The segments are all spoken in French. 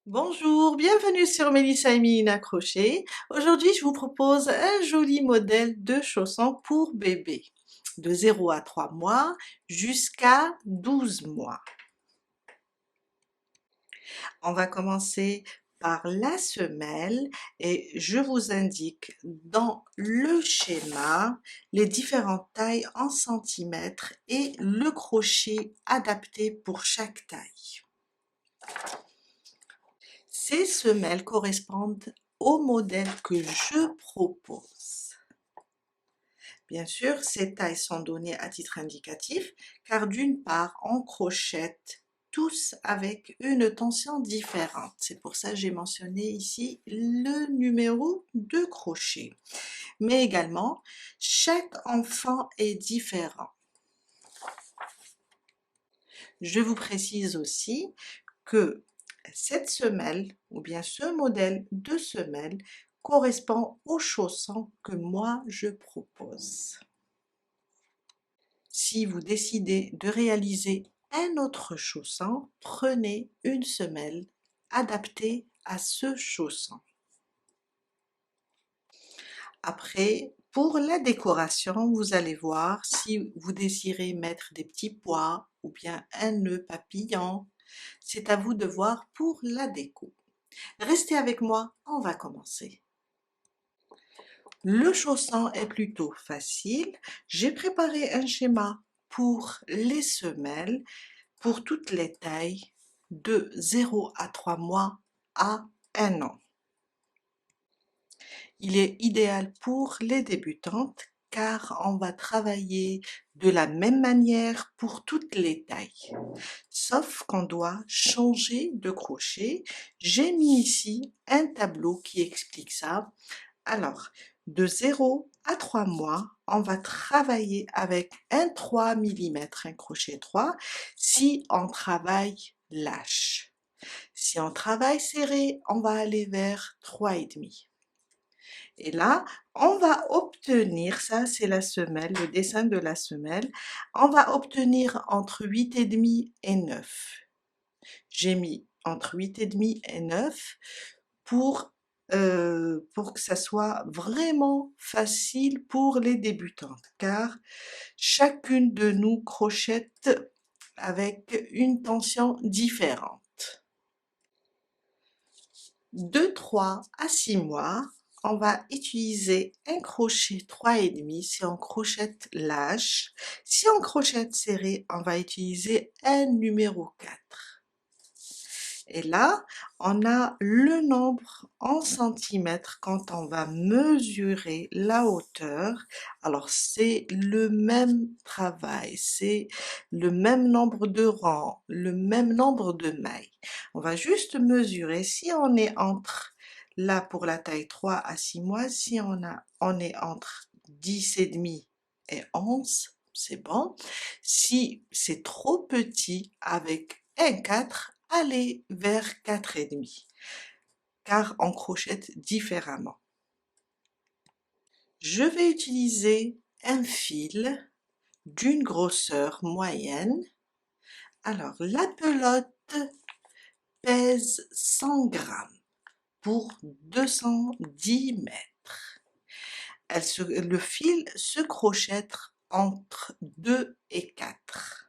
Bonjour, bienvenue sur Mélissa et Mélina Crochet. Aujourd'hui, je vous propose un joli modèle de chaussons pour bébé, de 0 à 3 mois jusqu'à 12 mois. On va commencer par la semelle et je vous indique dans le schéma les différentes tailles en centimètres et le crochet adapté pour chaque taille. Ces semelles correspondent au modèle que je propose. Bien sûr, ces tailles sont données à titre indicatif, car d'une part, on crochette tous avec une tension différente. C'est pour ça que j'ai mentionné ici le numéro de crochet. Mais également, chaque enfant est différent. Je vous précise aussi que cette semelle, ou bien ce modèle de semelle, correspond aux chaussons que moi je propose. Si vous décidez de réaliser un autre chausson, prenez une semelle adaptée à ce chausson. Après, pour la décoration, vous allez voir si vous désirez mettre des petits pois ou bien un nœud papillon. C'est à vous de voir pour la déco. Restez avec moi, on va commencer. Le chausson est plutôt facile. J'ai préparé un schéma pour les semelles, pour toutes les tailles, de 0 à 3 mois à 1 an. Il est idéal pour les débutantes car on va travailler de la même manière pour toutes les tailles. Sauf qu'on doit changer de crochet. J'ai mis ici un tableau qui explique ça. Alors, de 0 à 3 mois, on va travailler avec un 3 mm, un crochet 3, si on travaille lâche. Si on travaille serré, on va aller vers 3,5. Et là, on va obtenir, ça c'est la semelle, le dessin de la semelle, on va obtenir entre 8,5 et 9. J'ai mis entre 8,5 et 9 pour que ça soit vraiment facile pour les débutantes, car chacune de nous crochette avec une tension différente. De 3 à 6 mois, on va utiliser un crochet 3,5 si on crochette lâche. Si on crochette serré, on va utiliser un numéro 4. Et là, on a le nombre en centimètres quand on va mesurer la hauteur. Alors, c'est le même travail, c'est le même nombre de rangs, le même nombre de mailles. On va juste mesurer si on est entre, là pour la taille 3 à 6 mois, si on est entre 10,5 et 11, c'est bon. Si c'est trop petit avec un 4, allez vers 4,5, car on crochette différemment. Je vais utiliser un fil d'une grosseur moyenne. Alors, la pelote pèse 100 grammes pour 210 mètres. Le fil se crochette entre 2 et 4.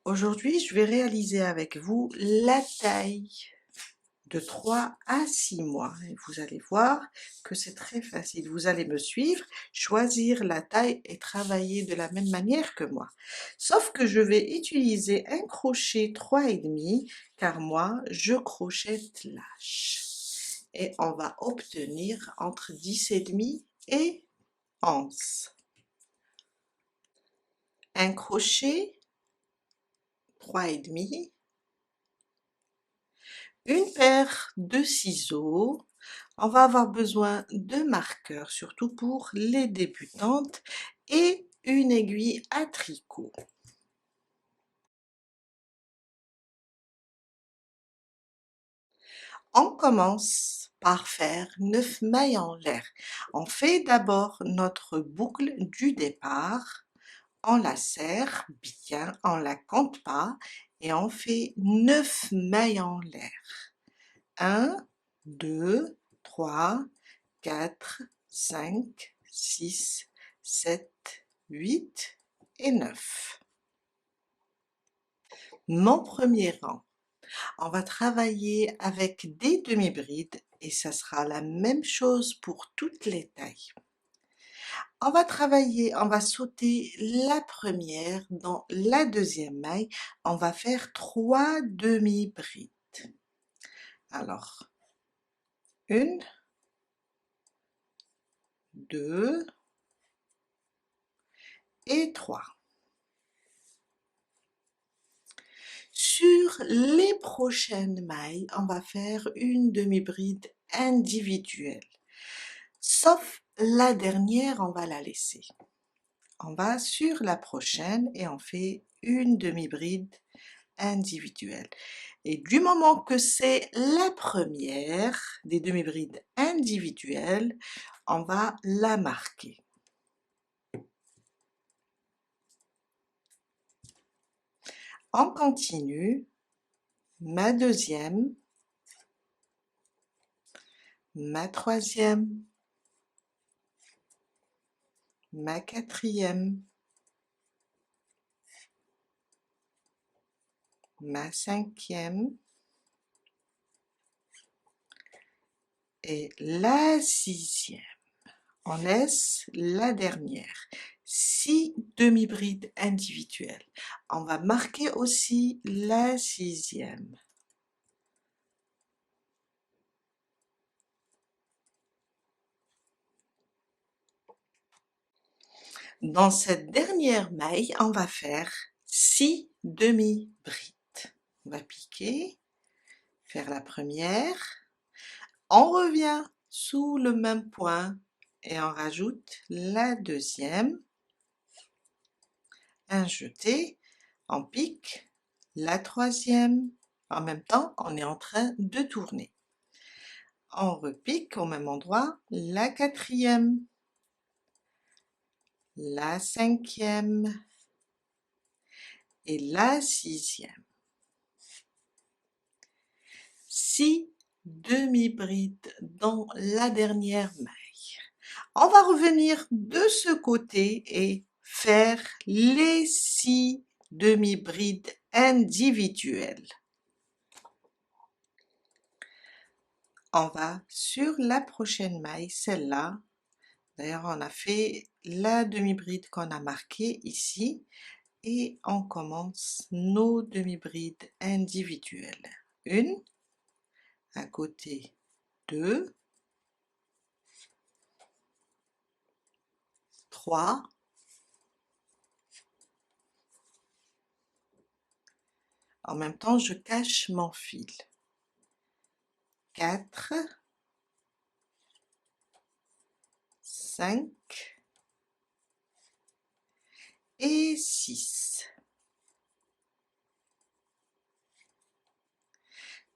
Aujourd'hui, je vais réaliser avec vous la taille de 3 à 6 mois. Et vous allez voir que c'est très facile. Vous allez me suivre, choisir la taille et travailler de la même manière que moi. Sauf que je vais utiliser un crochet 3,5 car moi, je crochette lâche. Et on va obtenir entre 10,5 et 11. Un crochet 3,5, une paire de ciseaux, on va avoir besoin de marqueurs, surtout pour les débutantes, et une aiguille à tricot. On commence par faire 9 mailles en l'air. On fait d'abord notre boucle du départ, on la serre bien, on la compte pas, et on fait 9 mailles en l'air. 1, 2, 3, 4, 5, 6, 7, 8 et 9. Mon premier rang, on va travailler avec des demi-brides et ça sera la même chose pour toutes les tailles. On va travailler, on va sauter la première dans la deuxième maille, on va faire 3 demi-brides. Alors, 1, 2 et 3. Sur les prochaines mailles, on va faire une demi-bride individuelle. Sauf la dernière, on va la laisser. On va sur la prochaine et on fait une demi-bride individuelle. Et du moment que c'est la première des demi-brides individuelles, on va la marquer. On continue, ma deuxième, ma troisième, ma quatrième, ma cinquième et la sixième. On laisse la dernière. 6 demi-brides individuelles. On va marquer aussi la sixième. Dans cette dernière maille, on va faire 6 demi-brides. On va piquer, faire la première, on revient sous le même point et on rajoute la deuxième, un jeté, on pique la troisième, en même temps on est en train de tourner. On repique au même endroit la quatrième, la cinquième et la sixième. 6 demi-brides dans la dernière maille. On va revenir de ce côté et faire les 6 demi-brides individuelles. On va sur la prochaine maille, celle-là. D'ailleurs, on a fait la demi-bride qu'on a marquée ici et on commence nos demi-brides individuelles. Une, à côté 2, 3, en même temps je cache mon fil, 4, 5 et 6.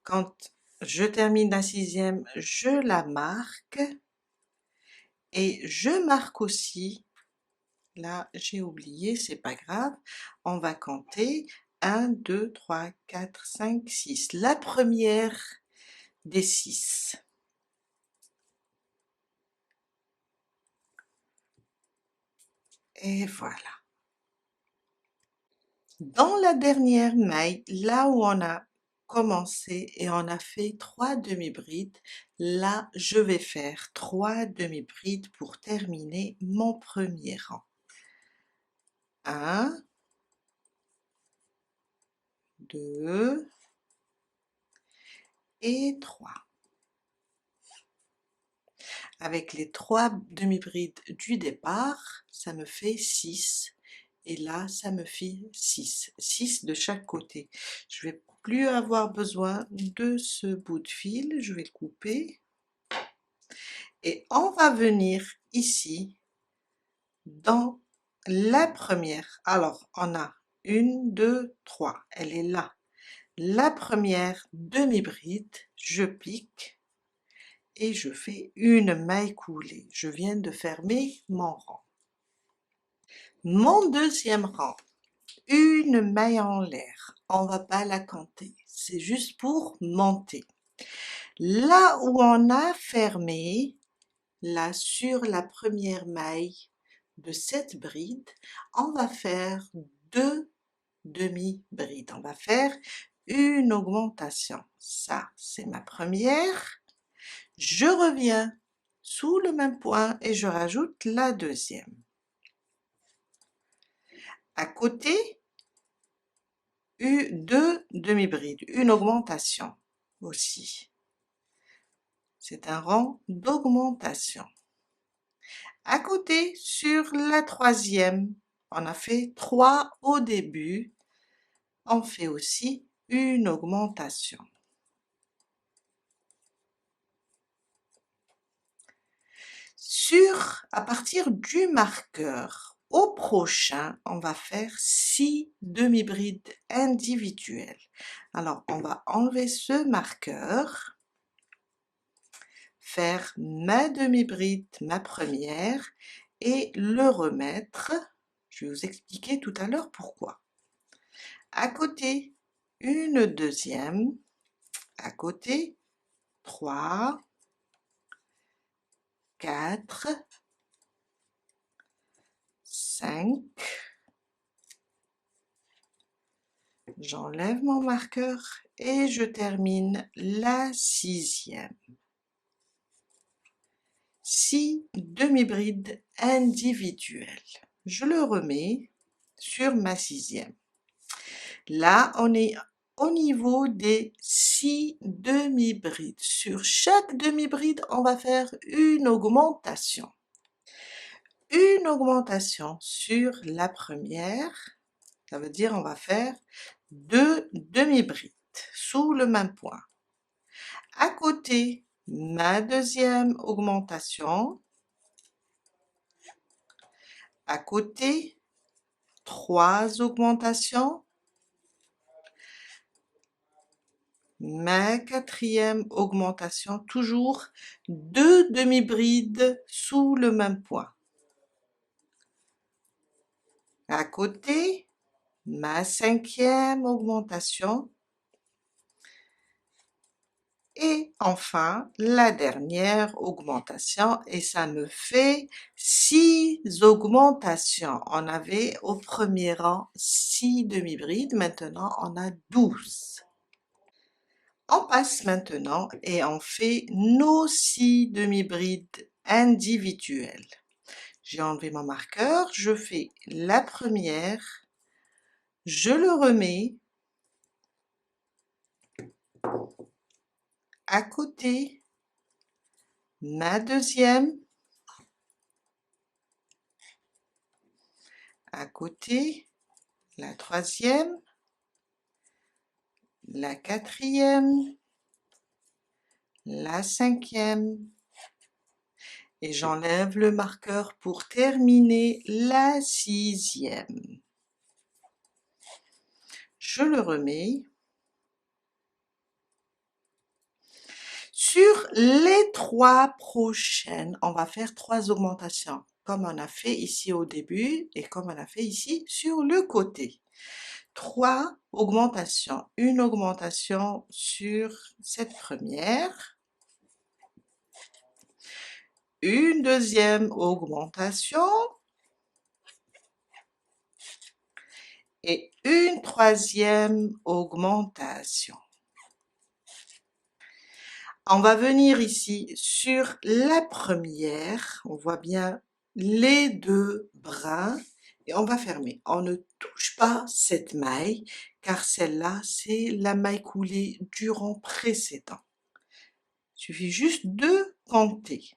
Quand je termine la sixième, je la marque et je marque aussi, là j'ai oublié, c'est pas grave, on va compter 1, 2, 3, 4, 5, 6, la première des 6. Et voilà. Dans la dernière maille, là où on a commencé et on a fait 3 demi-brides, là je vais faire 3 demi-brides pour terminer mon premier rang. 1, 2 et 3. Avec les 3 demi-brides du départ, ça me fait 6. Et là, ça me fait 6. 6 de chaque côté. Je vais plus avoir besoin de ce bout de fil, je vais le couper. Et on va venir ici, dans la première. Alors, on a 1, 2, 3, elle est là. La première demi-bride, je pique et je fais une maille coulée. Je viens de fermer mon rang. Mon deuxième rang, une maille en l'air. On va pas la compter, c'est juste pour monter. Là où on a fermé, là sur la première maille de cette bride, on va faire 2 demi-brides. On va faire une augmentation. Ça, c'est ma première. Je reviens sous le même point et je rajoute la deuxième. À côté, 2 demi-brides, une augmentation aussi. C'est un rang d'augmentation. À côté, sur la troisième, on a fait 3 au début, on fait aussi une augmentation. À partir du marqueur au prochain, on va faire 6 demi-brides individuelles. Alors, on va enlever ce marqueur, faire ma demi-bride, ma première, et le remettre. Je vais vous expliquer tout à l'heure pourquoi. À côté, une deuxième, à côté, 3, 4, 5, j'enlève mon marqueur et je termine la sixième. 6 demi-brides individuelles. Je le remets sur ma sixième. Là, on est au niveau des 6 demi-brides. Sur chaque demi-bride, on va faire une augmentation. Une augmentation sur la première, ça veut dire on va faire 2 demi-brides sous le même point. À côté, ma deuxième augmentation. À côté, 3 augmentations. Ma quatrième augmentation, toujours 2 demi-brides sous le même point. À côté, ma cinquième augmentation. Et enfin, la dernière augmentation, et ça me fait 6 augmentations. On avait au premier rang 6 demi-brides, maintenant on a 12. On passe maintenant et on fait nos 6 demi-brides individuelles. J'ai enlevé mon marqueur, je fais la première, je le remets. À côté, ma deuxième. À côté, la troisième. La quatrième. La cinquième. Et j'enlève le marqueur pour terminer la sixième. Je le remets. Sur les 3 prochaines, on va faire 3 augmentations, comme on a fait ici au début et comme on a fait ici sur le côté. 3 augmentations, une augmentation sur cette première, une deuxième augmentation et une troisième augmentation. On va venir ici sur la première, on voit bien les 2 brins et on va fermer. On ne touche pas cette maille car celle-là c'est la maille coulée du rang précédent. Il suffit juste de compter.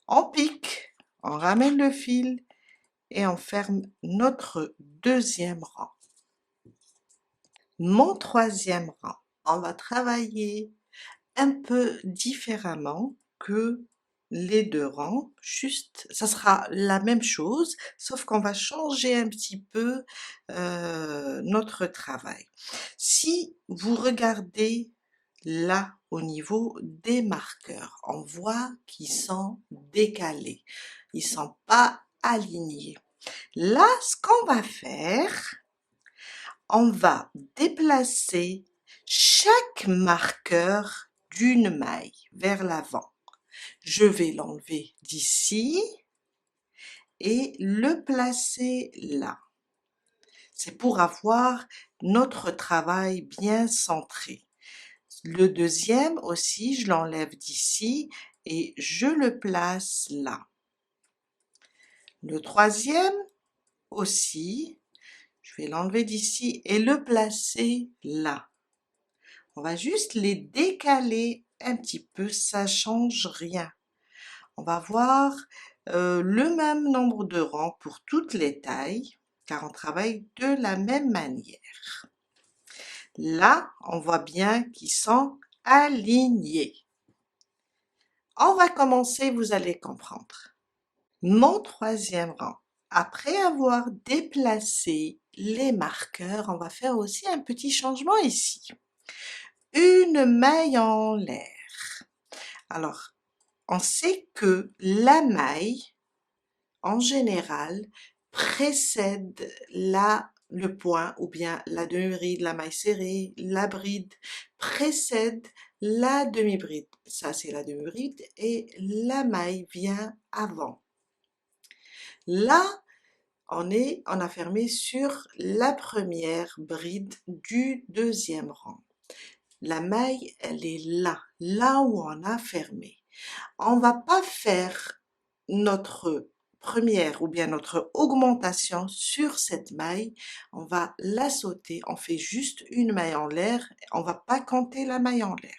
On pique, on ramène le fil et on ferme notre deuxième rang. Mon troisième rang, on va travailler un peu différemment que les 2 rangs, juste ça sera la même chose, sauf qu'on va changer un petit peu notre travail. Si vous regardez là au niveau des marqueurs, on voit qu'ils sont décalés, ils sont pas alignés. Là, ce qu'on va faire, on va déplacer chaque marqueur d'une maille vers l'avant. Je vais l'enlever d'ici et le placer là. C'est pour avoir notre travail bien centré. Le deuxième aussi, je l'enlève d'ici et je le place là. Le troisième aussi, je vais l'enlever d'ici et le placer là. On va juste les décaler un petit peu, ça change rien. On va voir le même nombre de rangs pour toutes les tailles, car on travaille de la même manière. Là, on voit bien qu'ils sont alignés. On va commencer, vous allez comprendre. Mon troisième rang. Après avoir déplacé les marqueurs, on va faire aussi un petit changement ici. Une maille en l'air. Alors, on sait que la maille, en général, précède le point ou bien la demi-bride, la maille serrée, la bride précède la demi-bride. Ça, c'est la demi-bride et la maille vient avant. Là, on a fermé sur la première bride du deuxième rang. La maille, elle est là où on a fermé. On va pas faire notre première ou bien notre augmentation sur cette maille, on va la sauter, on fait juste une maille en l'air, on va pas compter la maille en l'air.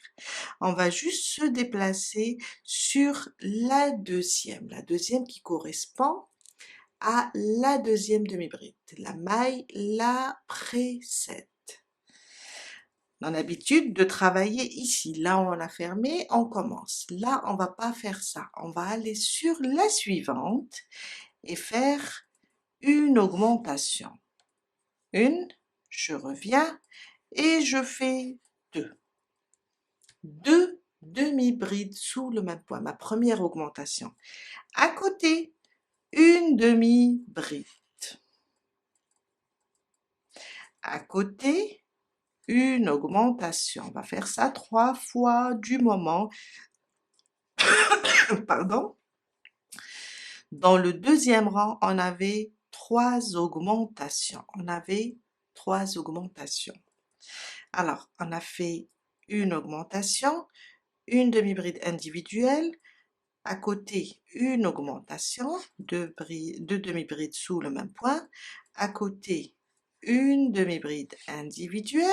On va juste se déplacer sur la deuxième qui correspond à la deuxième demi-bride. La maille la précède. On a l'habitude de travailler ici. Là, on a fermé, on commence. Là, on va pas faire ça. On va aller sur la suivante et faire une augmentation. Une, je reviens et je fais deux. Deux demi-brides sous le même point. Ma première augmentation. À côté, une demi-bride. À côté, une augmentation. On va faire ça 3 fois du moment. Pardon. Dans le deuxième rang, on avait 3 augmentations. Alors, on a fait une augmentation, une demi-bride individuelle, à côté une augmentation, deux demi-brides sous le même point, à côté une demi-bride individuelle,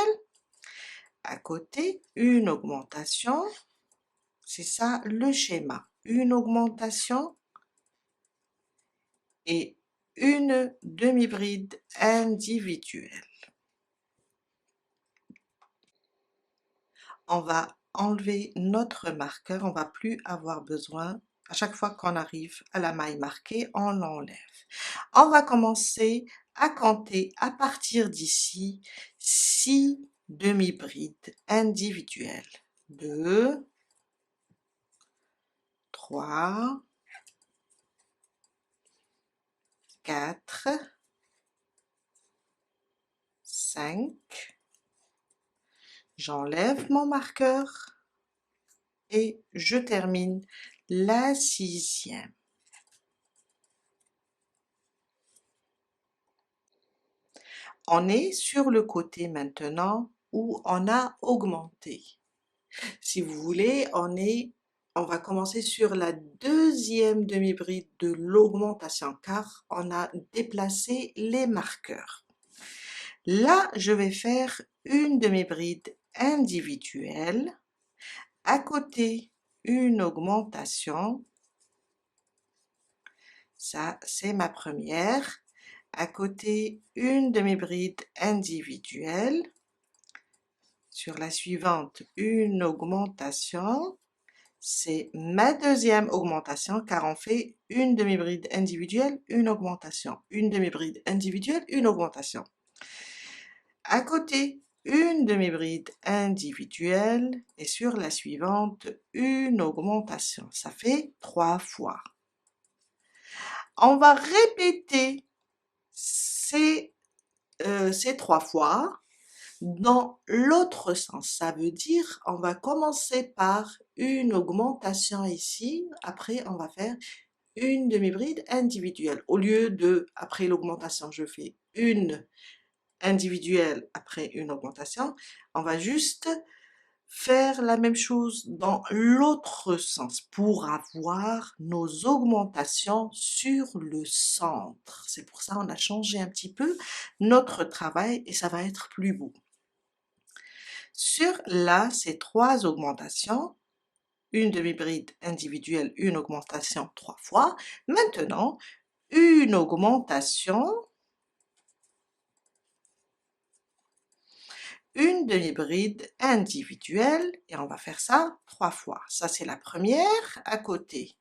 à côté une augmentation, c'est ça le schéma, une augmentation et une demi-bride individuelle. On va enlever notre marqueur, on va plus avoir besoin, à chaque fois qu'on arrive à la maille marquée, on l'enlève. On va commencer à compter à partir d'ici 6 demi-brides individuelles. 2, 3, 4, 5, j'enlève mon marqueur et je termine la 6e. On est sur le côté maintenant où on a augmenté. Si vous voulez, on va commencer sur la deuxième demi-bride de l'augmentation car on a déplacé les marqueurs. Là, je vais faire une demi-bride individuelle, à côté une augmentation, ça c'est ma première, à côté une demi-bride individuelle, sur la suivante une augmentation, c'est ma deuxième augmentation car on fait une demi-bride individuelle, une augmentation, une demi-bride individuelle, une augmentation. À côté, une demi-bride individuelle et sur la suivante, une augmentation. Ça fait 3 fois. On va répéter ces c'est 3 fois. Dans l'autre sens, ça veut dire on va commencer par une augmentation ici, après on va faire une demi-bride individuelle. Au lieu de, après l'augmentation, je fais une individuelle après une augmentation, on va juste faire la même chose dans l'autre sens pour avoir nos augmentations sur le centre. C'est pour ça qu'on a changé un petit peu notre travail et ça va être plus beau. Sur là, ces 3 augmentations, une demi-bride individuelle, une augmentation 3 fois. Maintenant, une augmentation, une demi-bride individuelle, et on va faire ça 3 fois. Ça, c'est la première. À côté,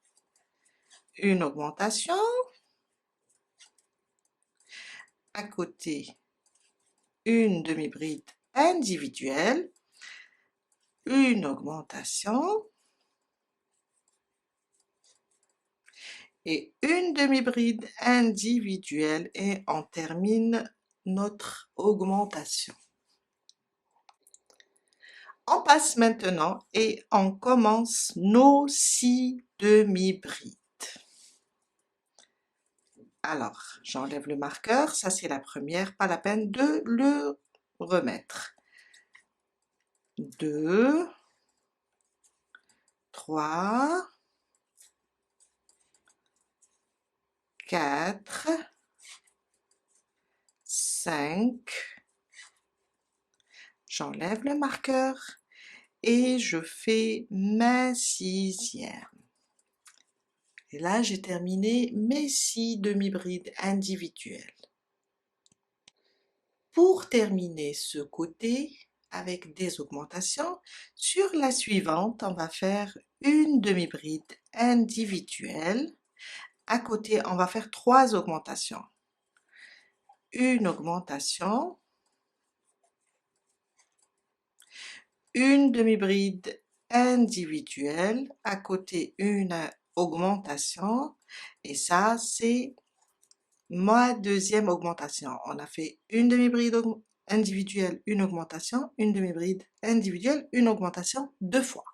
une augmentation. À côté, une demi-bride individuelle, une augmentation, et une demi-bride individuelle, et on termine notre augmentation. On passe maintenant et on commence nos 6 demi-brides. Alors, j'enlève le marqueur, ça c'est la première, pas la peine de le remettre. 2, 3, 4, 5, j'enlève le marqueur et je fais ma 6e. Et là, j'ai terminé mes 6 demi-brides individuelles. Pour terminer ce côté avec des augmentations, sur la suivante, on va faire une demi-bride individuelle. À côté, on va faire 3 augmentations. Une augmentation, une demi-bride individuelle, à côté une augmentation, et ça c'est ma 2e augmentation. On a fait une demi-bride individuelle, une augmentation, une demi-bride individuelle, une augmentation 2 fois.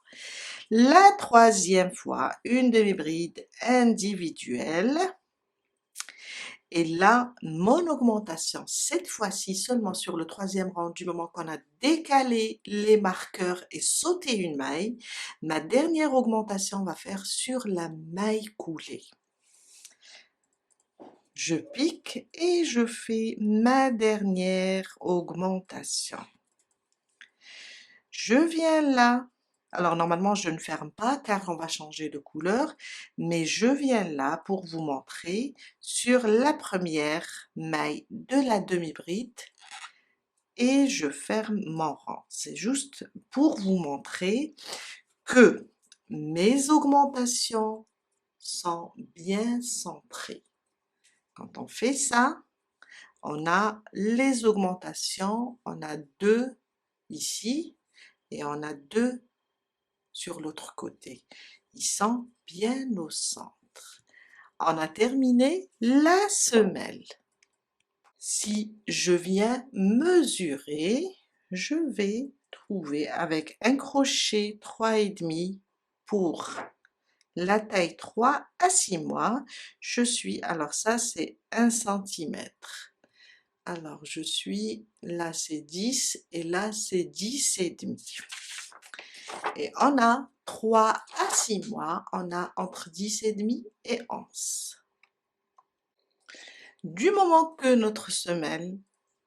La 3e fois, une demi-bride individuelle, et là, mon augmentation, cette fois-ci seulement sur le 3e rang, du moment qu'on a décalé les marqueurs et sauté une maille, ma dernière augmentation va faire sur la maille coulée. Je pique et je fais ma dernière augmentation. Je viens là. Alors normalement, je ne ferme pas car on va changer de couleur, mais je viens là pour vous montrer sur la première maille de la demi-bride et je ferme mon rang. C'est juste pour vous montrer que mes augmentations sont bien centrées. Quand on fait ça, on a les augmentations, on a 2 ici et on a 2 sur l'autre côté. Ils sont bien au centre. On a terminé la semelle. Si je viens mesurer, je vais trouver avec un crochet 3,5 pour la taille 3 à 6 mois. Je suis, alors ça c'est 1 cm. Alors je suis, là c'est 10 et là c'est 10,5. Et on a 3 à 6 mois, on a entre 10,5 et 11. Du moment que notre semelle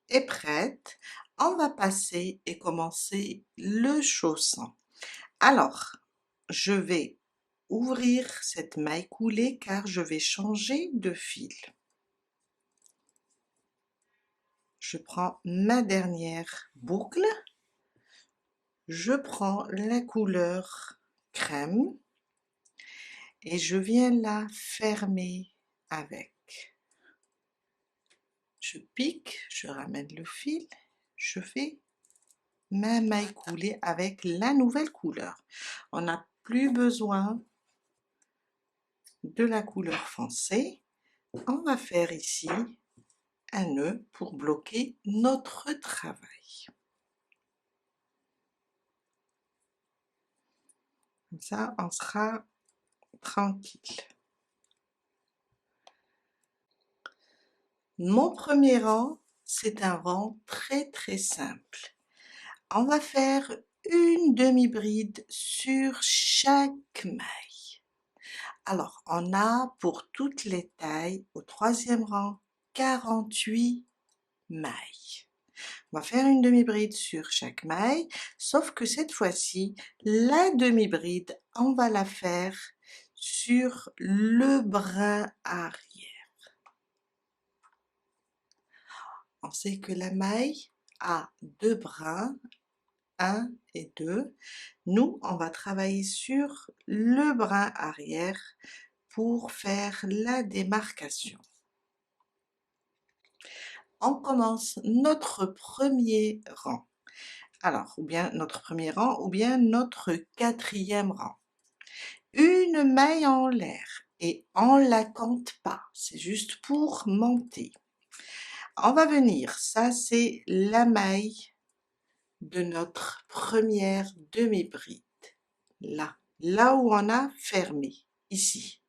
est prête, on va passer et commencer le chausson. Alors, je vais ouvrir cette maille coulée car je vais changer de fil. Je prends ma dernière boucle. Je prends la couleur crème et je viens la fermer avec. Je pique, je ramène le fil, je fais ma maille coulée avec la nouvelle couleur. On n'a plus besoin de la couleur foncée. On va faire ici un nœud pour bloquer notre travail. Comme ça, on sera tranquille. Mon premier rang, c'est un rang très simple. On va faire une demi-bride sur chaque maille. Alors, on a pour toutes les tailles, au troisième rang, 48 mailles. On va faire une demi-bride sur chaque maille, sauf que cette fois-ci, la demi-bride, on va la faire sur le brin arrière. On sait que la maille a deux brins, 1 et 2. Nous, on va travailler sur le brin arrière pour faire la démarcation. On commence notre premier rang. Alors, ou bien notre premier rang, ou bien notre quatrième rang. Une maille en l'air et on la compte pas, c'est juste pour monter. On va venir, ça c'est la maille de notre première demi-bride, là où on a fermé, ici.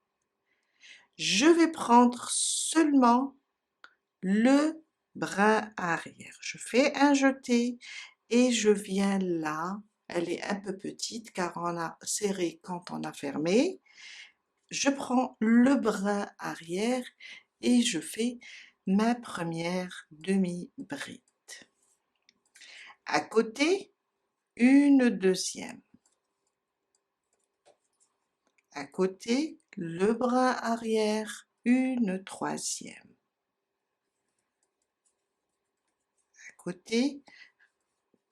Je vais prendre seulement le brin arrière. Je fais un jeté et je viens là. Elle est un peu petite car on a serré quand on a fermé. Je prends le brin arrière et je fais ma première demi-bride. À côté, une deuxième. À côté, le brin arrière, une troisième. À côté,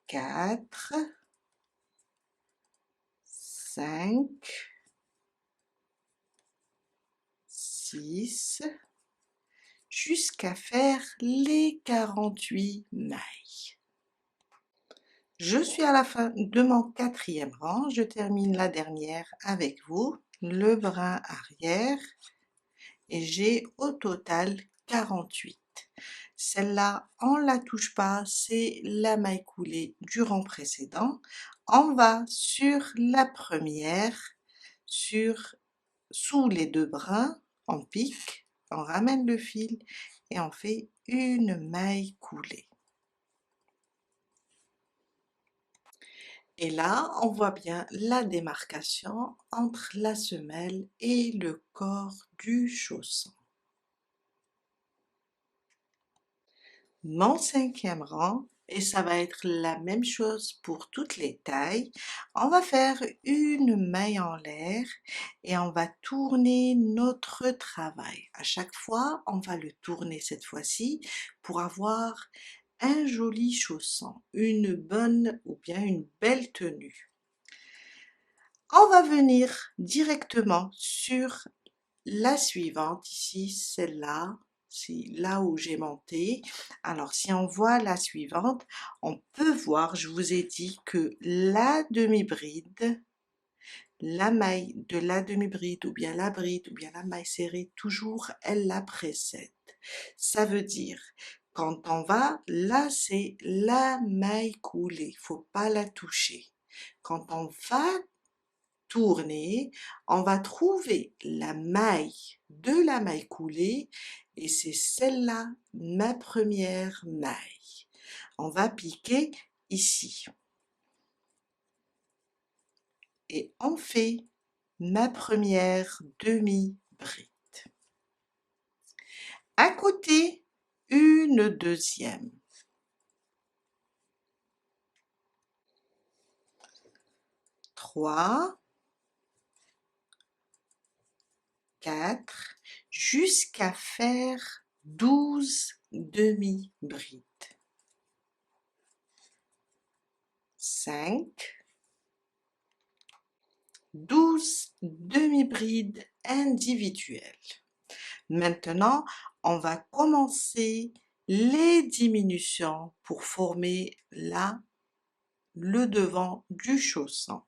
4, 5, 6, jusqu'à faire les 48 mailles. Je suis à la fin de mon quatrième rang, je termine la dernière avec vous, le brin arrière, et j'ai au total 48. Celle-là, on la touche pas, c'est la maille coulée du rang précédent. On va sur la première, sous les deux brins, on pique, on ramène le fil et on fait une maille coulée. Et là, on voit bien la démarcation entre la semelle et le corps du chausson. Mon cinquième rang, et ça va être la même chose pour toutes les tailles, on va faire une maille en l'air et on va tourner notre travail. À chaque fois, on va le tourner cette fois-ci pour avoir un joli chausson, une bonne ou bien une belle tenue. On va venir directement sur la suivante, ici, celle-là, c'est là où j'ai monté. Alors, si on voit la suivante, on peut voir, je vous ai dit que la demi-bride, la maille de la demi-bride ou bien la bride ou bien la maille serrée, toujours elle la précède. Ça veut dire, quand on va, là c'est la maille coulée, faut pas la toucher. Quand on va tourner, on va trouver la maille de la maille coulée et c'est celle-là ma première maille. On va piquer ici et on fait ma première demi-bride. À côté, une deuxième. 3, 4, jusqu'à faire 12 demi-brides. 5, 12 demi-brides individuelles. Maintenant, on va commencer les diminutions pour former là le devant du chausson.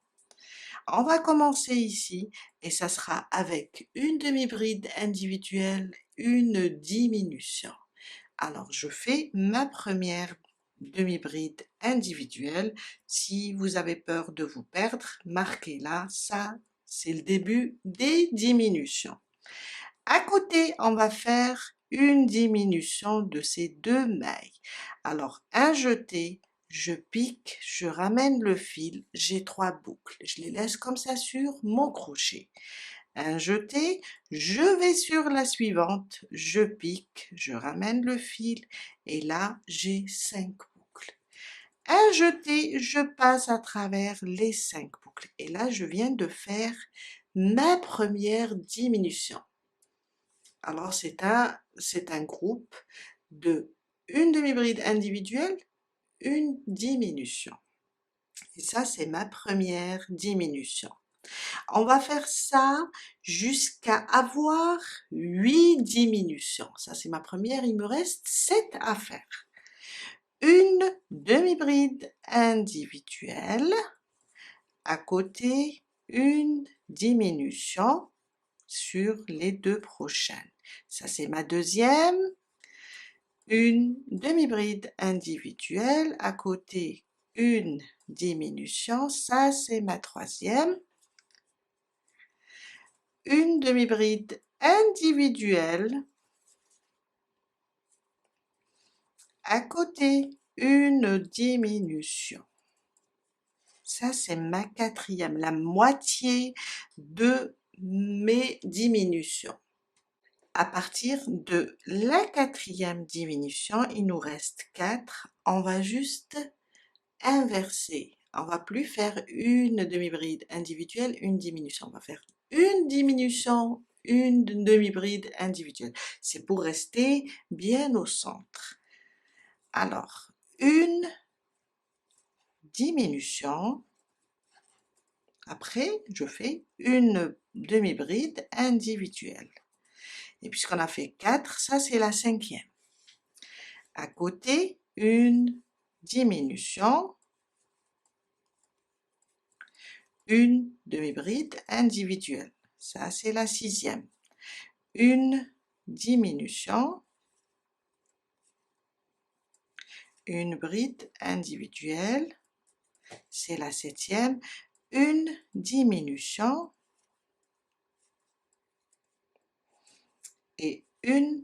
On va commencer ici et ça sera avec une demi-bride individuelle, une diminution. Alors je fais ma première demi-bride individuelle. Si vous avez peur de vous perdre, marquez là, ça c'est le début des diminutions. À côté, on va faire une diminution de ces deux mailles. Alors un jeté, je pique, je ramène le fil, j'ai 3 boucles, je les laisse comme ça sur mon crochet. Un jeté, je vais sur la suivante, je pique, je ramène le fil et là j'ai 5 boucles. Un jeté, je passe à travers les 5 boucles et là je viens de faire ma première diminution. Alors c'est un groupe de une demi-bride individuelle, une diminution. Et ça c'est ma première diminution. On va faire ça jusqu'à avoir 8 diminutions. Ça c'est ma première, il me reste 7 à faire. Une demi-bride individuelle, à côté une diminution sur les 2 prochaines. Ça c'est ma deuxième, une demi-bride individuelle, à côté une diminution, ça c'est ma troisième, une demi-bride individuelle, à côté une diminution. Ça c'est ma quatrième, la moitié de mes diminutions. À partir de la quatrième diminution, il nous reste 4, on va juste inverser. On va plus faire une demi-bride individuelle, une diminution. On va faire une diminution, une demi-bride individuelle. C'est pour rester bien au centre. Alors, une diminution. Après, je fais une demi-bride individuelle. Et puisqu'on a fait 4, ça c'est la cinquième. À côté, une diminution, une demi-bride individuelle. Ça c'est la sixième. Une diminution, une bride individuelle, c'est la septième. Une diminution et une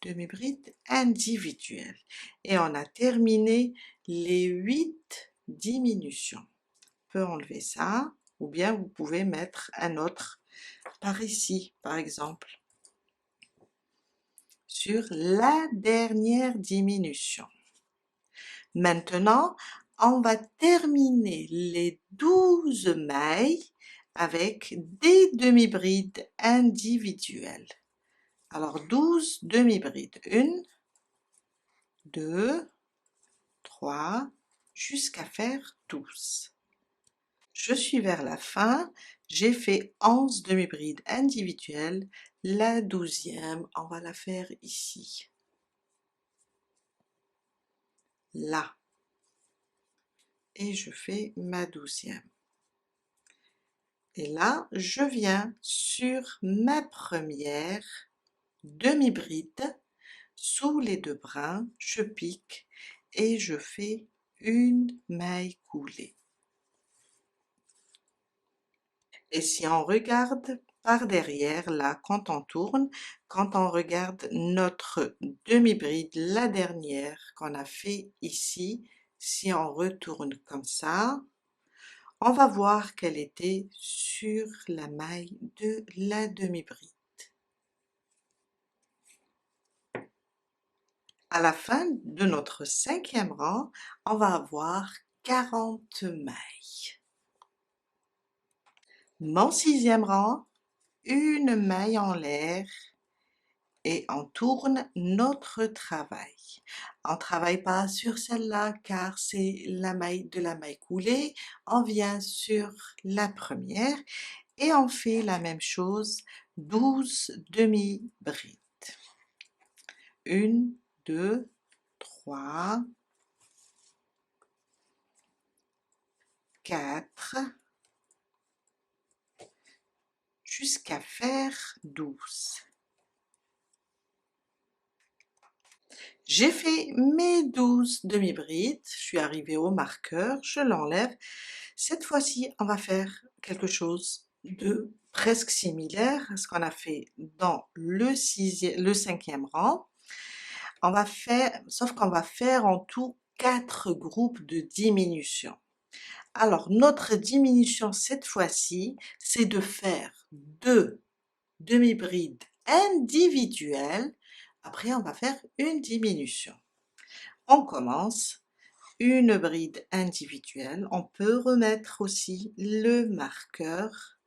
demi-bride individuelle. Et on a terminé les 8 diminutions. On peut enlever ça, ou bien vous pouvez mettre un autre par ici, par exemple, sur la dernière diminution. Maintenant, on va terminer les 12 mailles avec des demi-brides individuelles. Alors 12 demi-brides, 1, 2, 3, jusqu'à faire 12. Je suis vers la fin, j'ai fait 11 demi-brides individuelles, la 12e, on va la faire ici, là, et je fais ma 12e. Et là, je viens sur ma première demi-bride, sous les 2 brins, je pique et je fais une maille coulée. Et si on regarde par derrière, là, quand on tourne, quand on regarde notre demi-bride, la dernière qu'on a fait ici, si on retourne comme ça, on va voir qu'elle était sur la maille de la demi-bride. À la fin de notre 5e rang, on va avoir 40 mailles. Mon 6e rang, une maille en l'air et on tourne notre travail. On ne travaille pas sur celle-là car c'est la maille de la maille coulée, on vient sur la première et on fait la même chose, 12 demi-brides. 1, 2, 3, 4, jusqu'à faire 12. J'ai fait mes 12 demi-brides, je suis arrivée au marqueur, je l'enlève. Cette fois-ci, on va faire quelque chose de presque similaire à ce qu'on a fait dans le 5e rang. On va faire, sauf qu'on va faire en tout 4 groupes de diminution. Alors, notre diminution cette fois-ci, c'est de faire 2 demi-brides individuelles. Après, on va faire une diminution. On commence, une bride individuelle. On peut remettre aussi le marqueur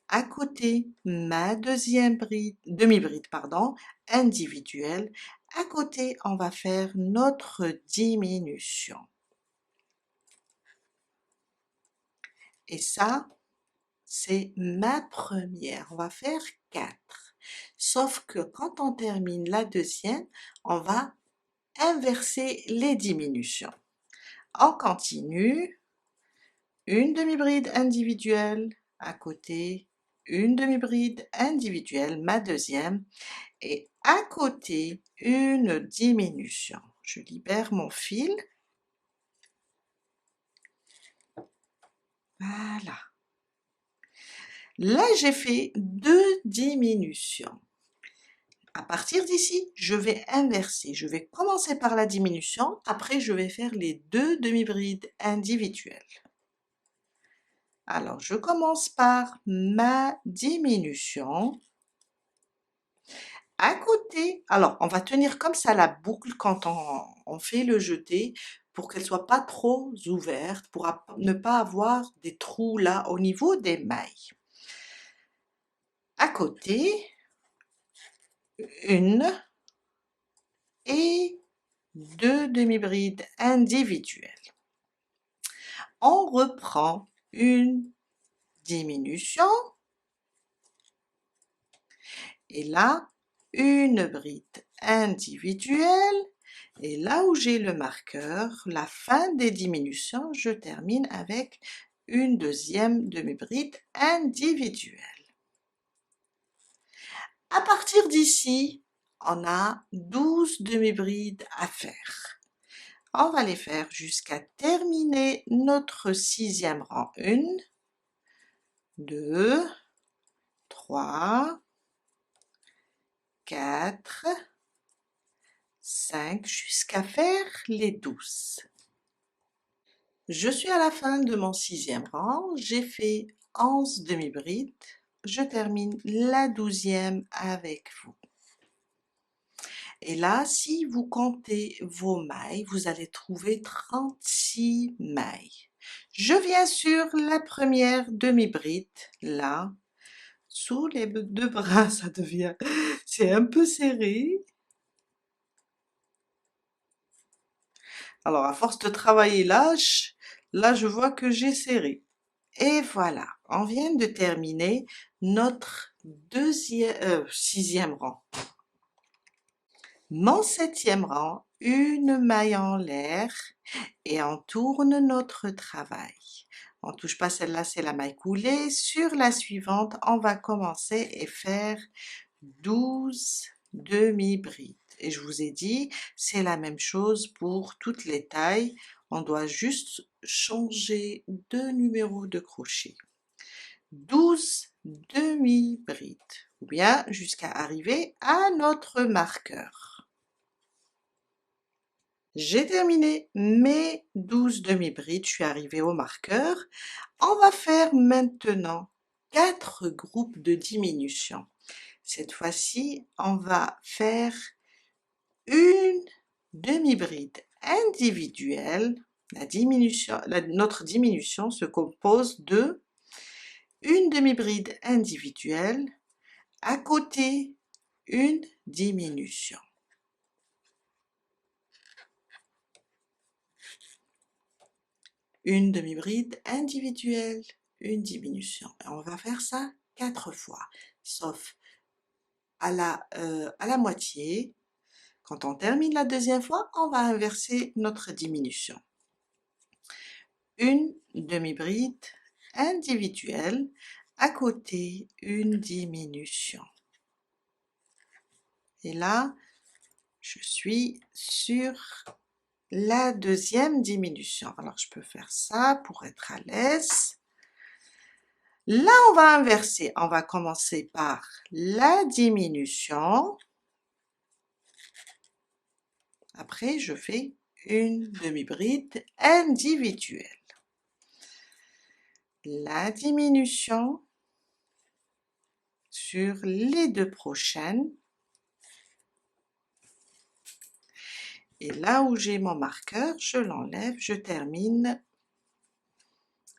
à côté ma deuxième bride, demi-bride, pardon, individuelle. À côté, on va faire notre diminution. Et ça, c'est ma première. On va faire 4. Sauf que quand on termine la deuxième, on va inverser les diminutions. On continue, une demi-bride individuelle à côté, une demi-bride individuelle, ma deuxième, et à côté, une diminution. Je libère mon fil. Voilà. Là, j'ai fait 2 diminutions. À partir d'ici, je vais inverser. Je vais commencer par la diminution, après je vais faire les 2 demi-brides individuelles. Alors, je commence par ma diminution. À côté, alors on va tenir comme ça la boucle quand on fait le jeté pour qu'elle soit pas trop ouverte, pour ne pas avoir des trous là au niveau des mailles. À côté, une et 2 demi-brides individuelles. On reprend une diminution et là, une bride individuelle. Et là où j'ai le marqueur, la fin des diminutions, je termine avec une deuxième demi-bride individuelle. À partir d'ici, on a 12 demi-brides à faire. On va les faire jusqu'à terminer notre 6e rang. 1, 2, 3, 4, 5, jusqu'à faire les 12. Je suis à la fin de mon 6e rang, j'ai fait 11 demi-brides, je termine la 12e avec vous. Et là, si vous comptez vos mailles, vous allez trouver 36 mailles. Je viens sur la première demi-bride, là, sous les 2 bras, ça devient, c'est un peu serré. Alors, à force de travailler là, je vois que j'ai serré. Et voilà, on vient de terminer notre 6e rang. Mon 7e rang, une maille en l'air et on tourne notre travail. On ne touche pas celle-là, c'est la maille coulée. Sur la suivante, on va commencer et faire 12 demi-brides. Et je vous ai dit, c'est la même chose pour toutes les tailles. On doit juste changer de numéro de crochet. 12 demi-brides, ou bien jusqu'à arriver à notre marqueur. J'ai terminé mes 12 demi-brides, je suis arrivée au marqueur. On va faire maintenant 4 groupes de diminution. Cette fois-ci, on va faire une demi-bride individuelle. Notre diminution se compose de une demi-bride individuelle, à côté une diminution. Une demi-bride individuelle, une diminution. Et on va faire ça 4 fois, sauf à la moitié. Quand on termine la deuxième fois, on va inverser notre diminution. Une demi-bride individuelle, à côté une diminution. Et là, Je suis sur la deuxième diminution. Alors je peux faire ça pour être à l'aise. Là, on va inverser. On va commencer par la diminution. Après, je fais une demi-bride individuelle. La diminution sur les deux prochaines. Et là où j'ai mon marqueur, je l'enlève, je termine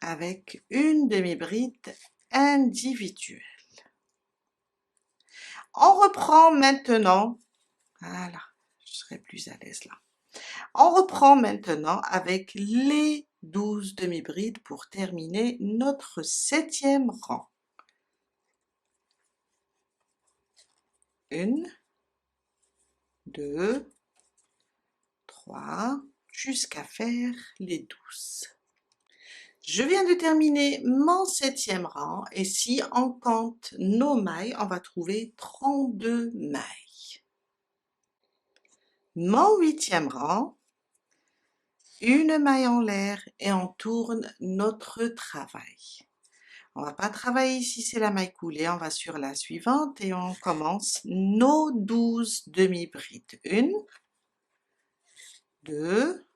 avec une demi-bride individuelle. On reprend maintenant, voilà, je serai plus à l'aise là. On reprend maintenant avec les 12 demi-brides pour terminer notre 7e rang. Une, deux, trois, jusqu'à faire les 12. Je viens de terminer mon 7e rang et si on compte nos mailles, on va trouver 32 mailles. Mon 8e rang, une maille en l'air et on tourne notre travail. On va pas travailler ici, c'est la maille coulée, on va sur la suivante et on commence nos 12 demi-brides. 1, 2,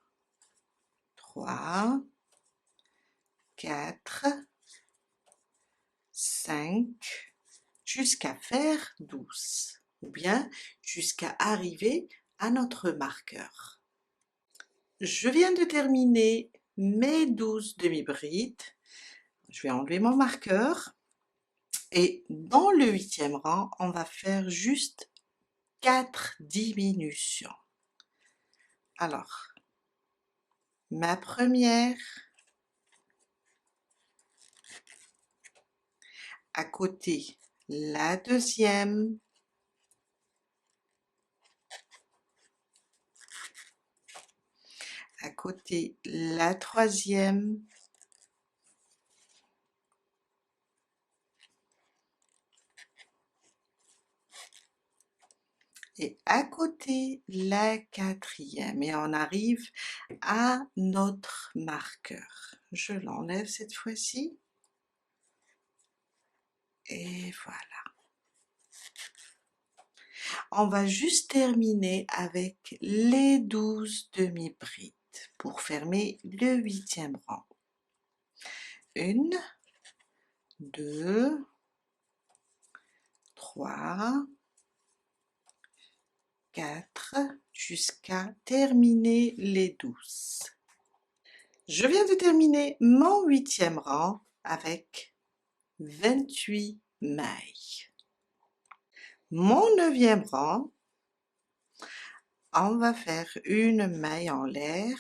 3, 4, 5, jusqu'à faire 12, ou bien jusqu'à arriver à notre marqueur. Je viens de terminer mes 12 demi-brides. Je vais enlever mon marqueur et dans le 8e rang, on va faire juste 4 diminutions. Alors, ma première, à côté la deuxième, à côté la troisième, et à côté la quatrième, et on arrive à notre marqueur. Je l'enlève cette fois-ci, et voilà. On va juste terminer avec les 12 demi-brides pour fermer le 8e rang. 1, 2, 3, 4, jusqu'à terminer les 12. Je viens de terminer mon 8e rang avec 28 mailles. Mon 9e rang, on va faire une maille en l'air,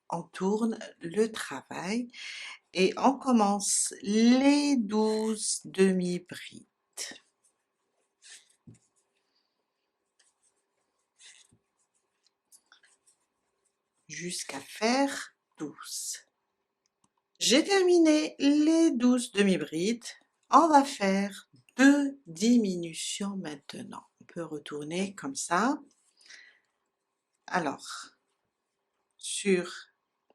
on tourne le travail et on commence les 12 demi-brides. Jusqu'à faire 12. J'ai terminé les 12 demi-brides. On va faire 2 diminutions maintenant. On peut retourner comme ça. Alors, sur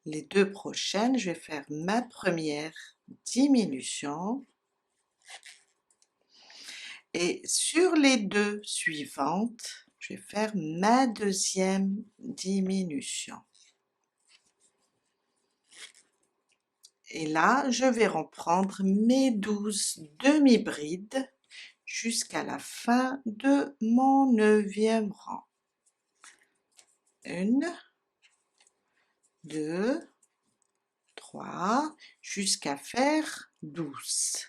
les 2 prochaines, je vais faire ma première diminution. Et sur les 2 suivantes, je vais faire ma deuxième diminution. Et là, je vais reprendre mes 12 demi-brides jusqu'à la fin de mon 9e rang. 1, 2, 3, jusqu'à faire 12.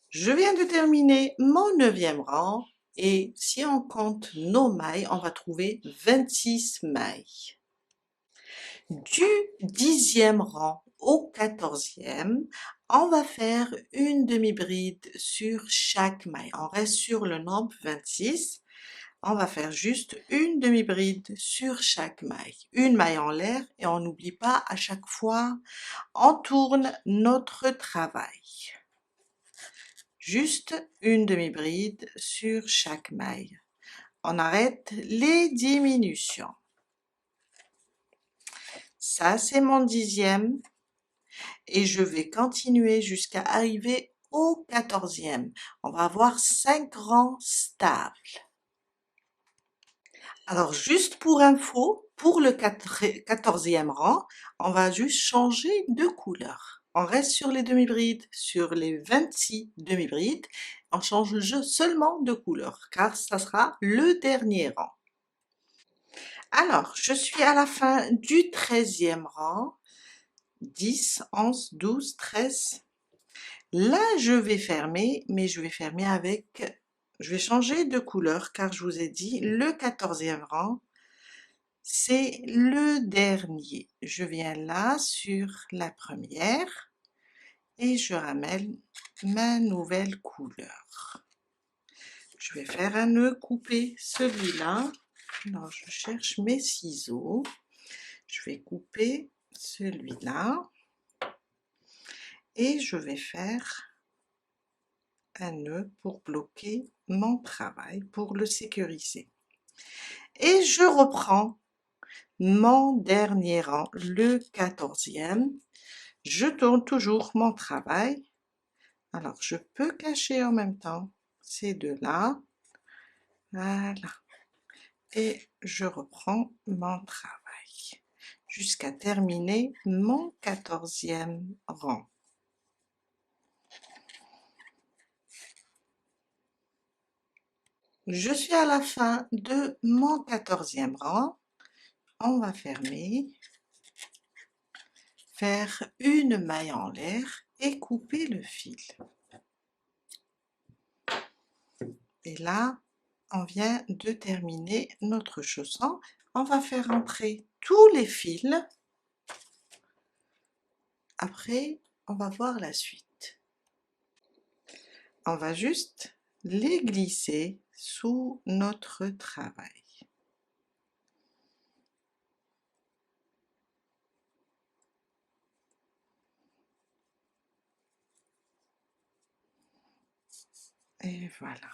Je viens de terminer mon 9e rang et si on compte nos mailles, on va trouver 26 mailles. Du 10e rang au 14e, on va faire une demi-bride sur chaque maille. On reste sur le nombre 26. On va faire juste une demi-bride sur chaque maille. Une maille en l'air et on n'oublie pas à chaque fois, on tourne notre travail. juste une demi-bride sur chaque maille. On arrête les diminutions. Ça, c'est mon 10e et je vais continuer jusqu'à arriver au 14e. On va avoir 5 rangs stables. Alors, juste pour info, pour le 14e rang, on va juste changer de couleur. On reste sur les demi-brides, sur les 26 demi-brides, on change seulement de couleur, car ça sera le dernier rang. Alors, je suis à la fin du 13e rang, 10, 11, 12, 13. Là, je vais fermer, mais je vais fermer avec... Je vais changer de couleur, car je vous ai dit, le 14e rang, c'est le dernier. Je viens là sur la première et je ramène ma nouvelle couleur. Je vais faire un nœud couper celui-là. Alors, je cherche mes ciseaux. Je vais couper celui-là et je vais faire un nœud pour bloquer mon travail, pour le sécuriser. Et je reprends mon dernier rang, le 14e. Je tourne toujours mon travail. Alors, je peux cacher en même temps ces deux-là. Voilà. Et je reprends mon travail jusqu'à terminer mon 14e rang. Je suis à la fin de mon 14e rang. On va fermer, faire une maille en l'air et couper le fil. Et là, on vient de terminer notre chausson. On va faire entrer tous les fils. Après, on va voir la suite. On va juste les glisser sous notre travail. Et voilà.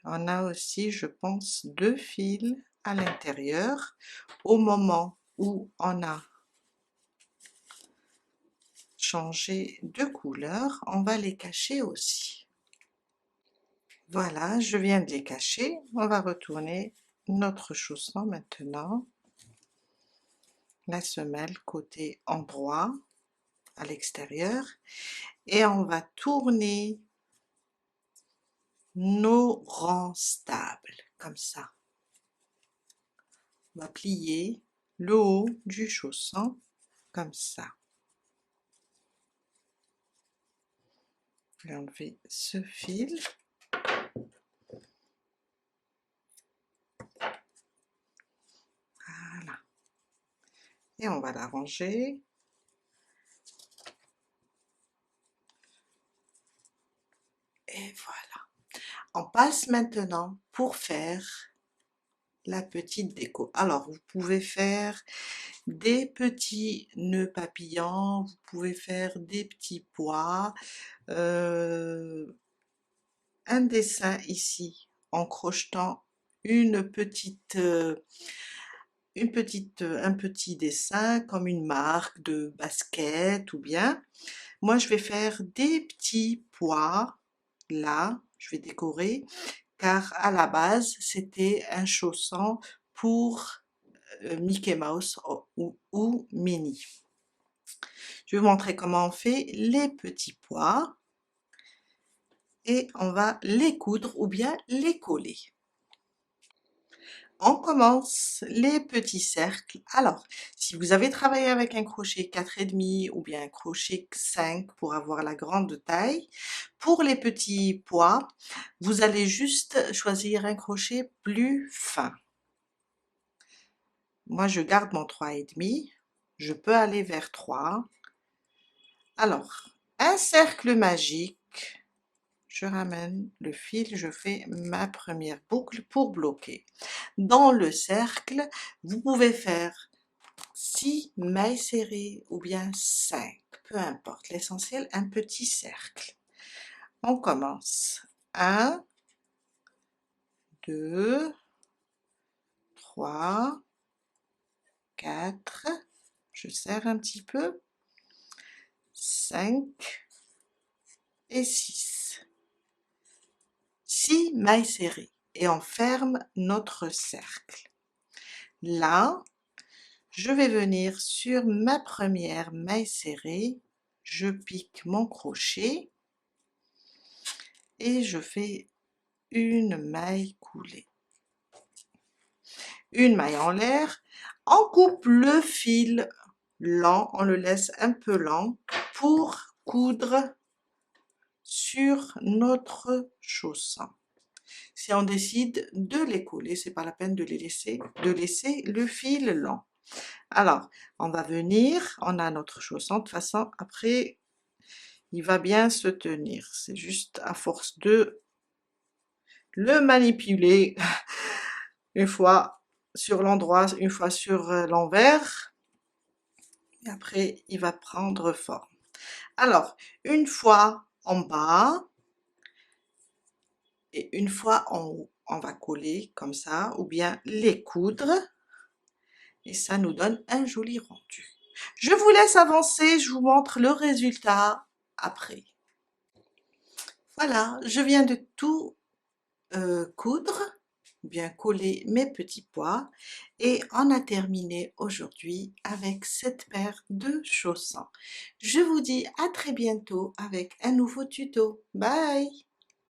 On a aussi, je pense, 2 fils à l'intérieur. Au moment où on a changé de couleur, on va les cacher aussi. Voilà, je viens de les cacher. On va retourner notre chausson maintenant. La semelle côté endroit à l'extérieur et on va tourner nos rangs stables comme ça. On va plier le haut du chausson comme ça. Je vais enlever ce fil. Voilà. Et on va l'arranger. Et voilà. On passe maintenant pour faire la petite déco. Alors, vous pouvez faire des petits nœuds papillons, vous pouvez faire des petits pois, un dessin ici en crochetant un petit dessin comme une marque de basket ou bien moi je vais faire des petits pois là, je vais décorer car à la base c'était un chausson pour Mickey Mouse ou Minnie. Je vais vous montrer comment on fait les petits pois et on va les coudre ou bien les coller. On commence les petits cercles. Alors, si vous avez travaillé avec un crochet 4,5 ou bien un crochet 5 pour avoir la grande taille, pour les petits pois, vous allez juste choisir un crochet plus fin. Moi, je garde mon 3,5, je peux aller vers 3. Alors, un cercle magique, je ramène le fil, je fais ma première boucle pour bloquer. Dans le cercle, vous pouvez faire 6 mailles serrées ou bien 5. peu importe, l'essentiel, un petit cercle. On commence. 1, 2, 3, 4, je serre un petit peu, 5 et 6. 6 mailles serrées et on ferme notre cercle. Là, je vais venir sur ma première maille serrée, je pique mon crochet et je fais une maille coulée. Une maille en l'air, on coupe le fil lent, on le laisse un peu lent pour coudre sur notre chausson. Si on décide de les coller, c'est pas la peine de laisser le fil lent. Alors, on va venir, on a notre chausson, de toute façon, après, il va bien se tenir. C'est juste à force de le manipuler une fois sur l'endroit, une fois sur l'envers, et après, il va prendre forme. Alors, une fois en bas, et une fois en haut, on va coller comme ça, ou bien les coudre, et ça nous donne un joli rendu. Je vous laisse avancer, je vous montre le résultat après. Voilà, je viens de tout coudre, bien coller mes petits pois, et on a terminé aujourd'hui avec cette paire de chaussons. Je vous dis à très bientôt avec un nouveau tuto. Bye!